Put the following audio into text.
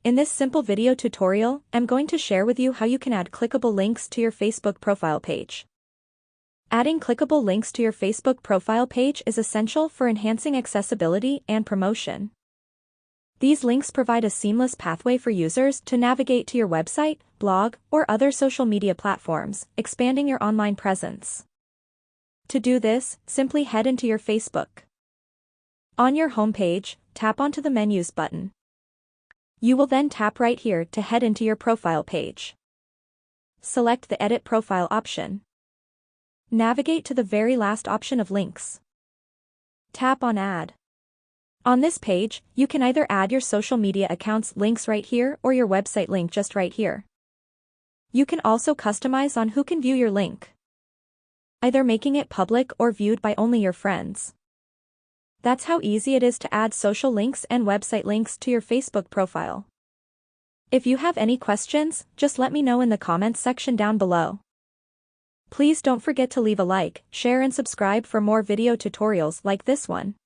In this simple video tutorial, I'm going to share with you how you can add clickable links to your Facebook profile page. Adding clickable links to your Facebook profile page is essential for enhancing accessibility and promotion. These links provide a seamless pathway for users to navigate to your website, blog, or other social media platforms, expanding your online presence. To do this, simply head into your Facebook. On your homepage, tap onto the Menus button. You will then tap right here to head into your profile page. Select the Edit Profile option. Navigate to the very last option of links. Tap on Add. On this page, you can either add your social media account's links right here or your website link just right here. You can also customize on who can view your link, either making it public or viewed by only your friends. That's how easy it is to add social links and website links to your Facebook profile. If you have any questions, just let me know in the comments section down below. Please don't forget to leave a like, share and subscribe for more video tutorials like this one.